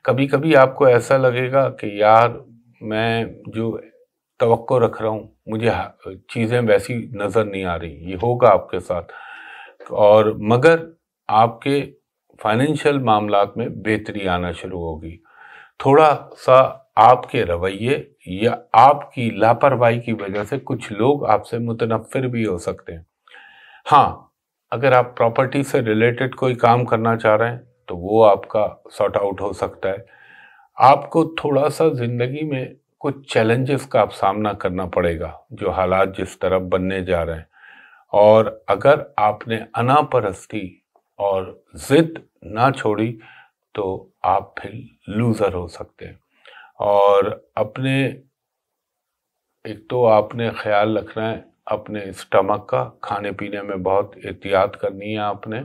کبھی کبھی آپ کو ایسا لگے گا کہ یار میں جو توقع رکھ رہا ہوں مجھے چیزیں ویسی نظر نہیں آ رہی، یہ ہوگا آپ کے ساتھ، اور مگر آپ کے فائنینشیل معاملات میں بہتری آنا شروع ہوگی۔ تھوڑا سا آپ کے رویے یا آپ کی لاپرواہی کی وجہ سے کچھ لوگ آپ سے متنفر بھی ہو سکتے ہیں۔ ہاں، اگر آپ پراپرٹی سے ریلیٹڈ کوئی کام کرنا چاہ رہے ہیں تو وہ آپ کا سارٹ آؤٹ ہو سکتا ہے۔ آپ کو تھوڑا سا زندگی میں کچھ چیلنجز کا آپ سامنا کرنا پڑے گا، جو حالات جس طرف بننے جا رہے ہیں، اور اگر آپ نے انا پرستی اور ضد نہ چھوڑی تو آپ پھر لوزر ہو سکتے ہیں۔ اور اپنے ایک تو آپ نے خیال رکھنا ہے اپنے اسٹمک کا، کھانے پینے میں بہت احتیاط کرنی ہے آپ نے۔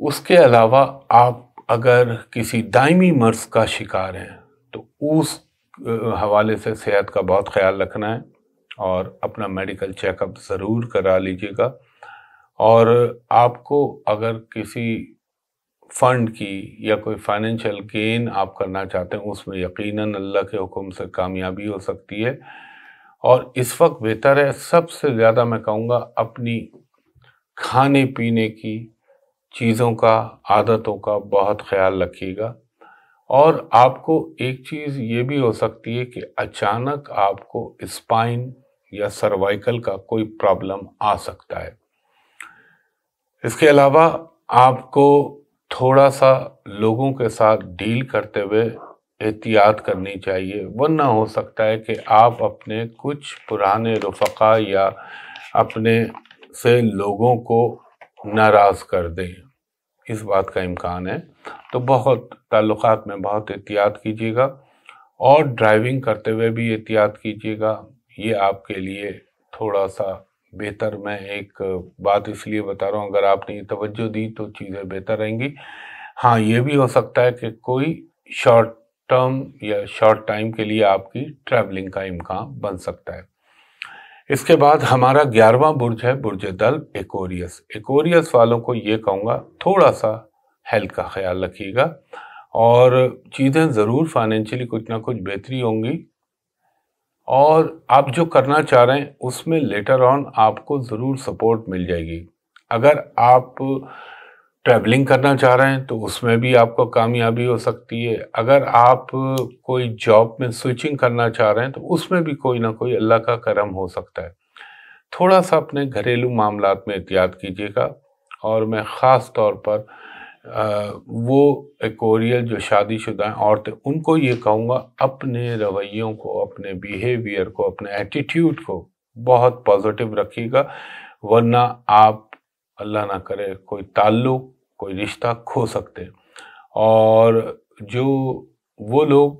اس کے علاوہ آپ اگر کسی دائمی مرض کا شکار ہیں تو اس حوالے سے صحت کا بہت خیال رکھنا ہے، اور اپنا میڈیکل چیک اپ ضرور کرا لیجیے گا۔ اور آپ کو اگر کسی فنڈ کی یا کوئی فائنینشیل گین آپ کرنا چاہتے ہیں، اس میں یقیناً اللہ کے حکم سے کامیابی ہو سکتی ہے۔ اور اس وقت بہتر ہے، سب سے زیادہ میں کہوں گا اپنی کھانے پینے کی چیزوں کا، عادتوں کا بہت خیال رکھیے گا۔ اور آپ کو ایک چیز یہ بھی ہو سکتی ہے کہ اچانک آپ کو اسپائن یا سروائیکل کا کوئی پرابلم آ سکتا ہے۔ اس کے علاوہ آپ کو تھوڑا سا لوگوں کے ساتھ ڈیل کرتے ہوئے احتیاط کرنی چاہیے، ورنہ ہو سکتا ہے کہ آپ اپنے کچھ پرانے رفقا یا اپنے سے لوگوں کو ناراض کر دیں، اس بات کا امکان ہے۔ تو بہت تعلقات میں بہت احتیاط کیجیے گا، اور ڈرائیونگ کرتے ہوئے بھی احتیاط کیجیے گا، یہ آپ کے لیے تھوڑا سا بہتر۔ میں ایک بات اس لیے بتا رہا ہوں، اگر آپ نے یہ توجہ دی تو چیزیں بہتر رہیں گی۔ ہاں، یہ بھی ہو سکتا ہے کہ کوئی شارٹ ٹرم یا شارٹ ٹائم کے لیے آپ کی ٹریولنگ کا امکان بن سکتا ہے۔ اس کے بعد ہمارا 11واں برج ہے برج دلو ایکوریس۔ ایکوریس والوں کو یہ کہوں گا تھوڑا سا ہیلتھ کا خیال رکھیے گا، اور چیزیں ضرور فائنینشلی کچھ نہ کچھ بہتری ہوں گی، اور آپ جو کرنا چاہ رہے ہیں اس میں لیٹر آن آپ کو ضرور سپورٹ مل جائے گی۔ اگر آپ ٹریولنگ کرنا چاہ رہے ہیں تو اس میں بھی آپ کو کامیابی ہو سکتی ہے۔ اگر آپ کوئی جاب میں سوئچنگ کرنا چاہ رہے ہیں تو اس میں بھی کوئی نہ کوئی اللہ کا کرم ہو سکتا ہے۔ تھوڑا سا اپنے گھریلو معاملات میں احتیاط کیجیے گا، اور میں خاص طور پر وہ ایکوریل جو شادی شدہ ہیں عورتیں، ان کو یہ کہوں گا اپنے رویوں کو، اپنے بیہیویئر کو، اپنے ایٹیٹیوڈ کو بہت پازیٹیو رکھیے گا، ورنہ آپ اللہ نہ کرے کوئی تعلق، کوئی رشتہ کھو سکتے ہیں۔ اور جو وہ لوگ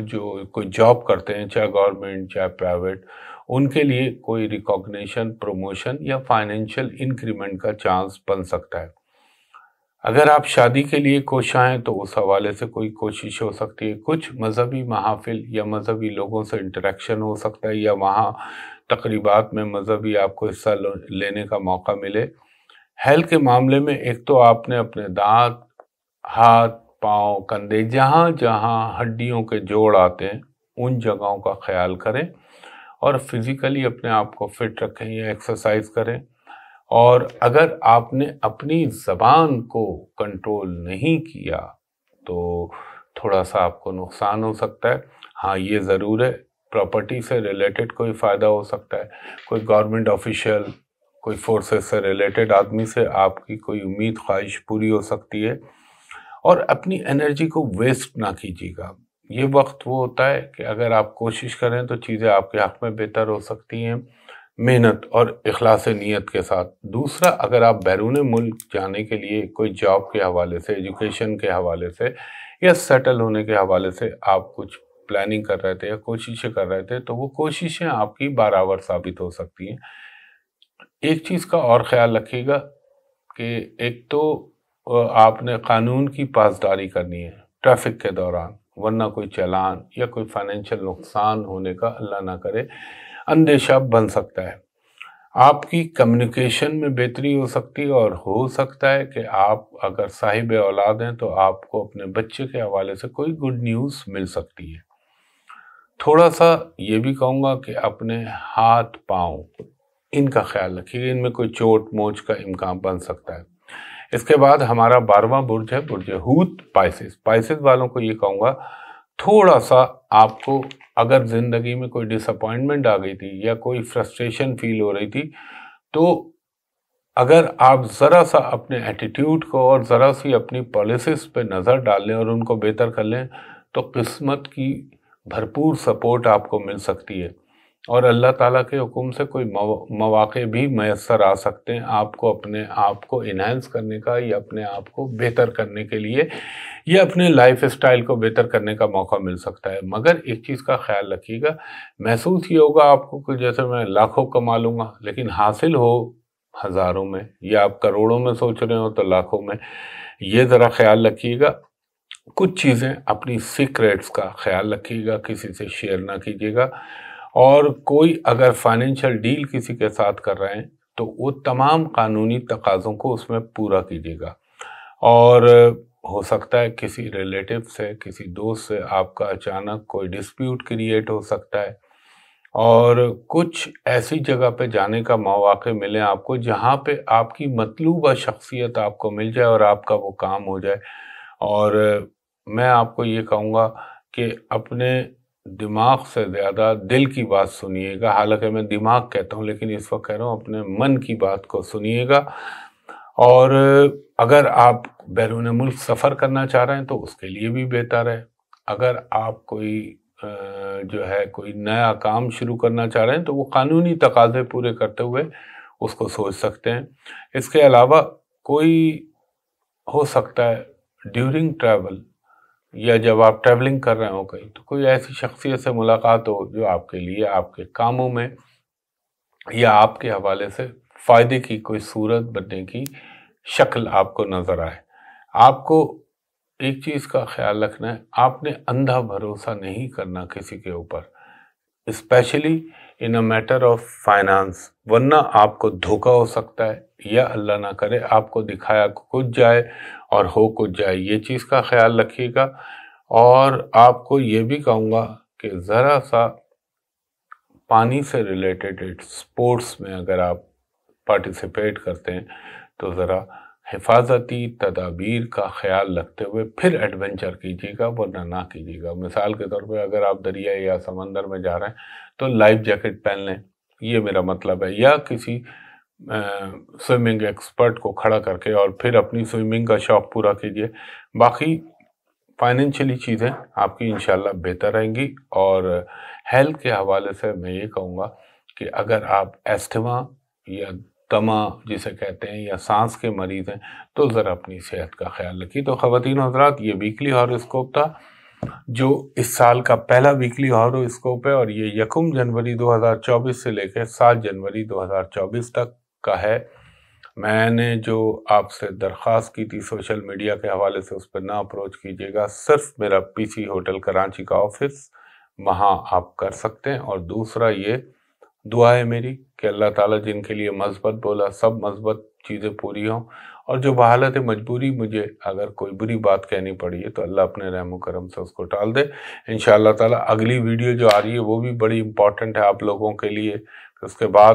جو کوئی جاب کرتے ہیں، چاہے گورنمنٹ چاہے پرائیویٹ، ان کے لیے کوئی ریکاگنیشن، پروموشن یا فائنینشیل انکریمنٹ کا چانس بن سکتا ہے۔ اگر آپ شادی کے لیے کوشاں ہیں تو اس حوالے سے کوئی کوشش ہو سکتی ہے، کچھ مذہبی محافل یا مذہبی لوگوں سے انٹریکشن ہو سکتا ہے، یا وہاں تقریبات میں مذہبی آپ کو حصہ لینے کا موقع ملے۔ ہیلتھ کے معاملے میں ایک تو آپ نے اپنے دانت، ہاتھ، پاؤں، کندھے، جہاں جہاں ہڈیوں کے جوڑ آتے ہیں ان جگہوں کا خیال کریں، اور فزیکلی اپنے آپ کو فٹ رکھیں یا ایکسرسائز کریں۔ اور اگر آپ نے اپنی زبان کو کنٹرول نہیں کیا تو تھوڑا سا آپ کو نقصان ہو سکتا ہے۔ ہاں یہ ضرور ہے، پراپرٹی سے ریلیٹڈ کوئی فائدہ ہو سکتا ہے، کوئی گورنمنٹ آفیشیل، کوئی فورسز سے ریلیٹڈ آدمی سے آپ کی کوئی امید خواہش پوری ہو سکتی ہے۔ اور اپنی انرجی کو ویسٹ نہ کیجیے گا۔ یہ وقت وہ ہوتا ہے کہ اگر آپ کوشش کریں تو چیزیں آپ کے حق میں بہتر ہو سکتی ہیں، محنت اور اخلاص نیت کے ساتھ۔ دوسرا، اگر آپ بیرون ملک جانے کے لیے کوئی جاب کے حوالے سے، ایجوکیشن کے حوالے سے یا سیٹل ہونے کے حوالے سے آپ کچھ پلاننگ کر رہے تھے یا کوششیں کر رہے تھے، تو وہ کوششیں آپ کی بارآور ثابت ہو سکتی ہیں۔ ایک چیز کا اور خیال رکھیے گا کہ ایک تو آپ نے قانون کی پاسداری کرنی ہے ٹریفک کے دوران، ورنہ کوئی چالان یا کوئی فائنینشیل نقصان ہونے کا اللہ نہ کرے اندیشہ بن سکتا ہے۔ آپ کی کمیونیکیشن میں بہتری ہو سکتی ہے، اور ہو سکتا ہے کہ آپ اگر صاحب اولاد ہیں تو آپ کو اپنے بچے کے حوالے سے کوئی گڈ نیوز مل سکتی ہے۔ تھوڑا سا یہ بھی کہوں گا کہ اپنے ہاتھ پاؤں ان کا خیال رکھیے گا، ان میں کوئی چوٹ موچ کا امکان بن سکتا ہے۔ اس کے بعد ہمارا 12واں برج ہے برج حوت پائسس۔ پائسس والوں کو یہ کہوں گا تھوڑا سا آپ کو اگر زندگی میں کوئی ڈس اپوائنٹمنٹ آ گئی تھی یا کوئی فرسٹریشن فیل ہو رہی تھی، تو اگر آپ ذرا سا اپنے ایٹیٹیوڈ کو اور ذرا سی اپنی پالیسیز پہ نظر ڈال لیں اور ان کو بہتر کر لیں تو قسمت کی بھرپور سپورٹ آپ کو مل سکتی ہے، اور اللہ تعالیٰ کے حکم سے کوئی مواقع بھی میسر آ سکتے ہیں آپ کو اپنے آپ کو انہینس کرنے کا، یا اپنے آپ کو بہتر کرنے کے لیے، یا اپنے لائف اسٹائل کو بہتر کرنے کا موقع مل سکتا ہے۔ مگر ایک چیز کا خیال رکھیے گا، محسوس یہ ہوگا آپ کو کہ جیسے میں لاکھوں کما لوں گا، لیکن حاصل ہو ہزاروں میں، یا آپ کروڑوں میں سوچ رہے ہو تو لاکھوں میں۔ یہ ذرا خیال رکھیے گا۔ کچھ چیزیں اپنی سیکریٹس کا خیال رکھیے گا، کسی سے شیئر نہ کیجیے گا، اور کوئی اگر فائنینشیل ڈیل کسی کے ساتھ کر رہے ہیں تو وہ تمام قانونی تقاضوں کو اس میں پورا کیجیے گا۔ اور ہو سکتا ہے کسی ریلیٹیو سے، کسی دوست سے آپ کا اچانک کوئی ڈسپیوٹ کریٹ ہو سکتا ہے، اور کچھ ایسی جگہ پہ جانے کا مواقع ملے آپ کو جہاں پہ آپ کی مطلوبہ شخصیت آپ کو مل جائے اور آپ کا وہ کام ہو جائے۔ اور میں آپ کو یہ کہوں گا کہ اپنے دماغ سے زیادہ دل کی بات سنیے گا، حالانکہ میں دماغ کہتا ہوں لیکن اس وقت کہہ رہا ہوں اپنے من کی بات کو سنیے گا۔ اور اگر آپ بیرون ملک سفر کرنا چاہ رہے ہیں تو اس کے لیے بھی بہتر ہے۔ اگر آپ کوئی جو ہے کوئی نیا کام شروع کرنا چاہ رہے ہیں تو وہ قانونی تقاضے پورے کرتے ہوئے اس کو سوچ سکتے ہیں۔ اس کے علاوہ کوئی ہو سکتا ہے ڈیورنگ ٹریول یا جب آپ ٹریولنگ کر رہے ہو کہیں، تو کوئی ایسی شخصیت سے ملاقات ہو جو آپ کے لیے آپ کے کاموں میں یا آپ کے حوالے سے فائدے کی کوئی صورت بننے کی شکل آپ کو نظر آئے۔ آپ کو ایک چیز کا خیال رکھنا ہے، آپ نے اندھا بھروسہ نہیں کرنا کسی کے اوپر، especially in a matter of finance, ورنہ آپ کو دھوکہ ہو سکتا ہے، یا اللہ نہ کرے آپ کو دکھایا کچھ جائے اور ہو کچھ جائے۔ یہ چیز کا خیال رکھیے گا۔ اور آپ کو یہ بھی کہوں گا کہ ذرا سا پانی سے ریلیٹڈ اسپورٹس میں اگر آپ پارٹیسپیٹ کرتے ہیں تو ذرا حفاظتی تدابیر کا خیال رکھتے ہوئے پھر ایڈونچر کیجیے گا، ورنہ نہ کیجیے گا۔ مثال کے طور پہ اگر آپ دریا یا سمندر میں جا رہے ہیں تو لائف جیکٹ پہن لیں، یہ میرا مطلب ہے، یا کسی سوئمنگ ایکسپرٹ کو کھڑا کر کے اور پھر اپنی سوئمنگ کا شوق پورا کیجیے۔ باقی فائنینشلی چیزیں آپ کی انشاءاللہ بہتر رہیں گی۔ اور ہیلتھ کے حوالے سے میں یہ کہوں گا کہ اگر آپ ایسٹما یا دمہ جسے کہتے ہیں یا سانس کے مریض ہیں تو ذرا اپنی صحت کا خیال رکھیے۔ تو خواتین حضرات، یہ ویکلی ہاروسکوپ تھا جو اس سال کا پہلا ویکلی ہاروسکوپ ہے، اور یہ 1 جنوری 2024 سے لے کے 7 جنوری 2024 تک کا ہے۔ میں نے جو آپ سے درخواست کی تھی سوشل میڈیا کے حوالے سے، اس پہ نہ اپروچ کیجیے گا، صرف میرا پی سی ہوٹل کراچی کا آفس، وہاں آپ کر سکتے ہیں۔ اور دوسرا یہ دعا ہے میری کہ اللہ تعالیٰ جن کے لیے مثبت بولا سب مثبت چیزیں پوری ہوں، اور جو بحالت مجبوری مجھے اگر کوئی بری بات کہنی پڑی ہے تو اللہ اپنے رحم و کرم سے اس کو ٹال دے انشاءاللہ تعالیٰ۔ اگلی ویڈیو جو آ رہی ہے وہ بھی بڑی امپورٹنٹ ہے آپ لوگوں کے لیے، اس کے بعد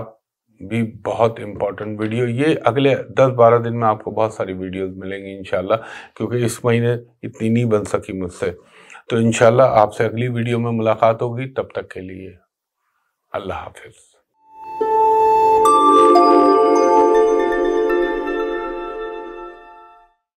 بھی بہت امپورٹنٹ ویڈیو، یہ اگلے 10-12 دن میں آپ کو بہت ساری ویڈیوز ملیں گی انشاءاللہ، کیونکہ اس مہینے اتنی نہیں بن سکی مجھ سے۔ تو انشاءاللہ آپ سے اگلی ویڈیو میں ملاقات ہوگی، تب تک کے لیے اللہ حافظ۔